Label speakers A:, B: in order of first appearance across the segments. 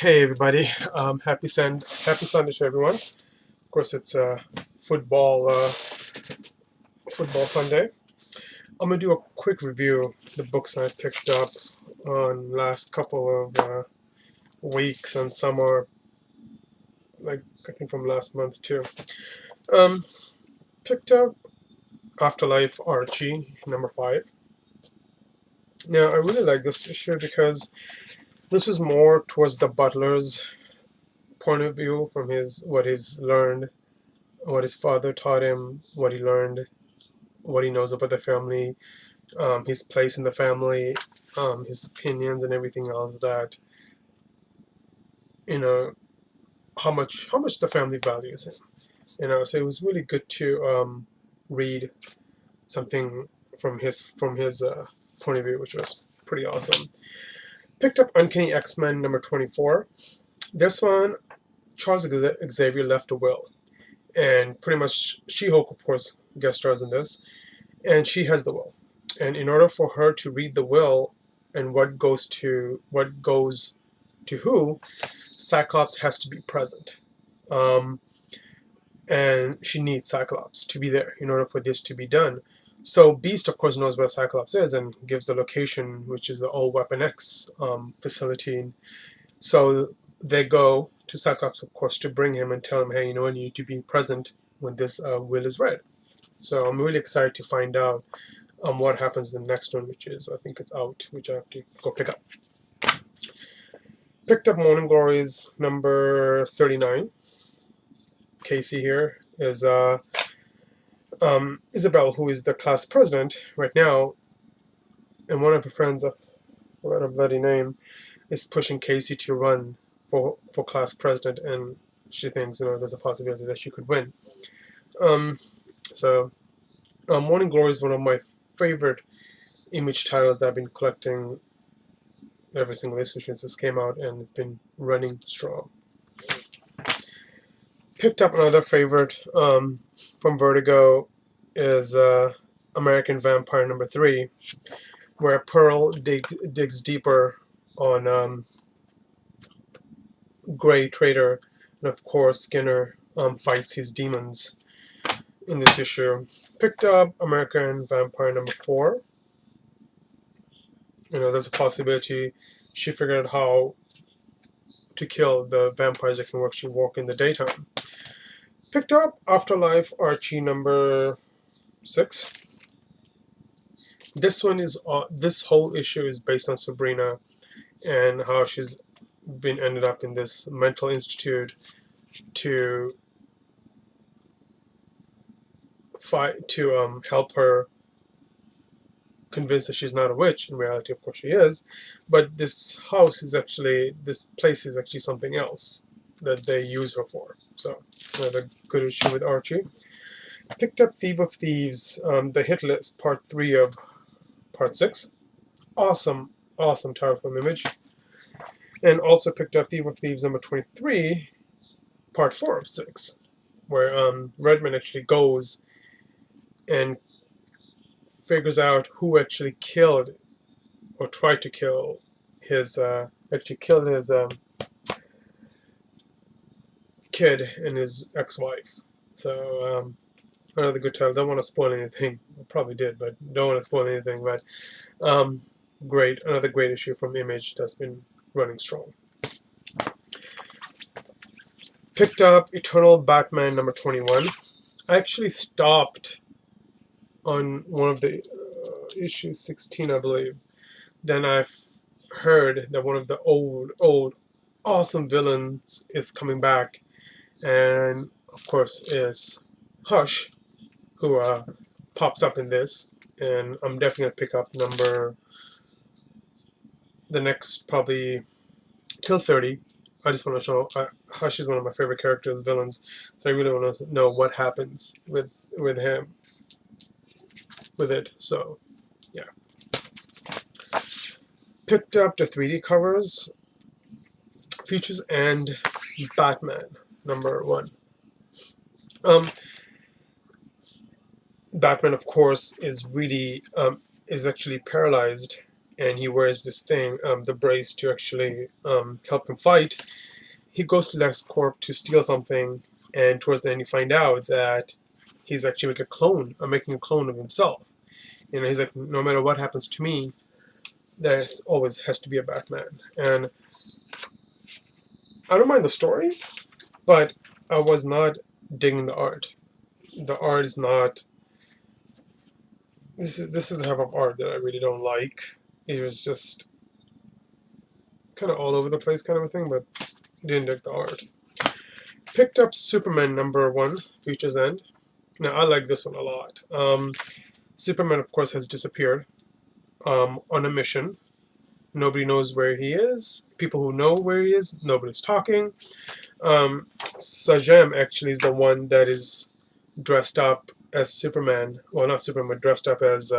A: Hey everybody, happy Sunday to everyone. Of course, it's football football Sunday. I'm gonna do a quick review of the books I picked up on last couple of weeks, and some are like I think from last month too. Um, Picked up Afterlife Archie #5. Now I really like this issue because this is more towards the butler's point of view from his what he's learned, what his father taught him, what he learned, what he knows about the family, his place in the family, his opinions, and everything else. That you know how much the family values him. So it was really good to read something from his point of view, which was pretty awesome. Picked up Uncanny X-Men #24. This one, Charles Xavier left a will, and pretty much She-Hulk, of course, guest stars in this, and she has the will. And in order for her to read the will and what goes to who, Cyclops has to be present. Um, and she needs Cyclops to be there in order for this to be done. So Beast, of course, knows where Cyclops is and gives the location, which is the old Weapon X facility. So they go to Cyclops, of course, to bring him and tell him, hey, you need to be present when this will is read. So I'm really excited to find out what happens in the next one, which is, I think it's out, which I have to go pick up. Picked up Morning Glories #39. Casey here is Isabel, who is the class president right now, and one of her friends, I forgot her bloody name, is pushing Casey to run for class president, and she thinks there's a possibility that she could win. Morning Glory is one of my favorite Image titles that I've been collecting every single issue since this came out, and it's been running strong. Picked up another favorite from Vertigo is American Vampire #3, where Pearl digs deeper on Grey Trader, and of course Skinner fights his demons in this issue. Picked up American Vampire #4. There's a possibility she figured out how to kill the vampires that can actually walk in the daytime. Picked up Afterlife Archie #6. This one is this whole issue is based on Sabrina and how she's been ended up in this mental institute to fight to help her convinced that she's not a witch. In reality, of course, she is. But this place is actually something else that they use her for. So, another good issue with Archie. Picked up Thief of Thieves, The Hit List, Part 3 of Part 6. Awesome title from Image. And also picked up Thief of Thieves #23, Part 4 of 6, where Redman actually goes and figures out who actually killed or tried to kill his kid and his ex-wife. So another good title. Don't want to spoil anything. I probably did, but don't want to spoil anything. But another great issue from Image that's been running strong. Picked up Eternal Batman #21. I actually stopped on one of the issue 16, I believe. Then I've heard that one of the old awesome villains is coming back, and of course is Hush, who pops up in this, and I'm definitely gonna pick up the next probably till 30. I just want to show Hush is one of my favorite characters, villains, so I really want to know what happens with him with it. So yeah, picked up the 3D covers, Futures and Batman #1. Batman, of course, is really is actually paralyzed and he wears this thing, the brace, to actually help him fight. He goes to LexCorp to steal something, and towards the end you find out that he's actually making a clone of himself. You know, he's like, no matter what happens to me, there's always has to be a Batman. And I don't mind the story, but I was not digging the art. The art is not. This is the type of art that I really don't like. It was just kind of all over the place, kind of a thing, but didn't dig the art. Picked up Superman #1, Future's End. Now I like this one a lot. Superman, of course, has disappeared on a mission. Nobody knows where he is. People who know where he is, nobody's talking. Shazam actually is the one that is dressed up as Superman. Well, not Superman, but dressed up as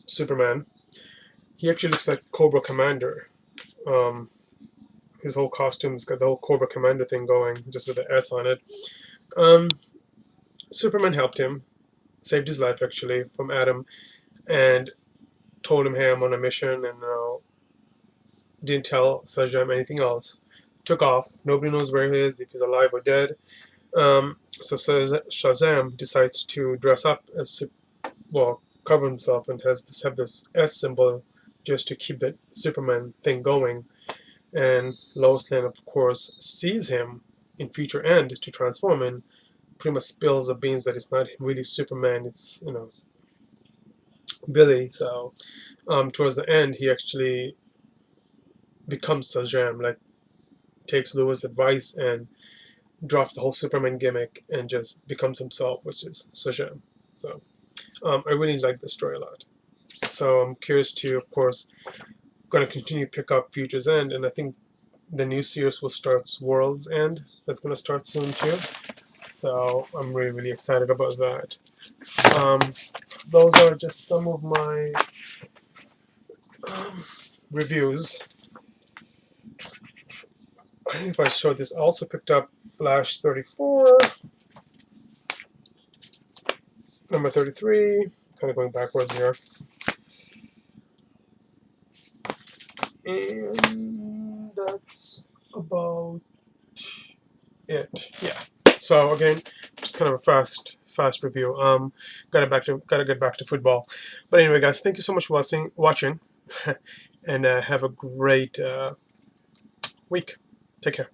A: Superman. He actually looks like Cobra Commander. His whole costume's got the whole Cobra Commander thing going, just with an S on it. Superman helped him, saved his life actually from Adam, and told him, hey, I'm on a mission, and didn't tell Shazam anything else. Took off. Nobody knows where he is, if he's alive or dead. So Shazam decides to dress up as, cover himself, and have this S symbol just to keep the Superman thing going. And Lois Lane, of course, sees him in Future End to transform, and pretty much spills the beans that it's not really Superman, it's, Billy. So towards the end, he actually becomes Shazam, like takes Lois' advice and drops the whole Superman gimmick and just becomes himself, which is Shazam. So I really like this story a lot. So I'm curious to, of course, going to continue to pick up Future's End, and I think the new series will start World's End. That's going to start soon too. So I'm really, really excited about that. Those are just some of my reviews. I think if I showed this, I also picked up Flash 34, #33, kind of going backwards here. And that's about it. Yeah. So again, just kind of a fast review. Gotta get back to football. But anyway, guys, thank you so much for watching, and have a great week. Take care.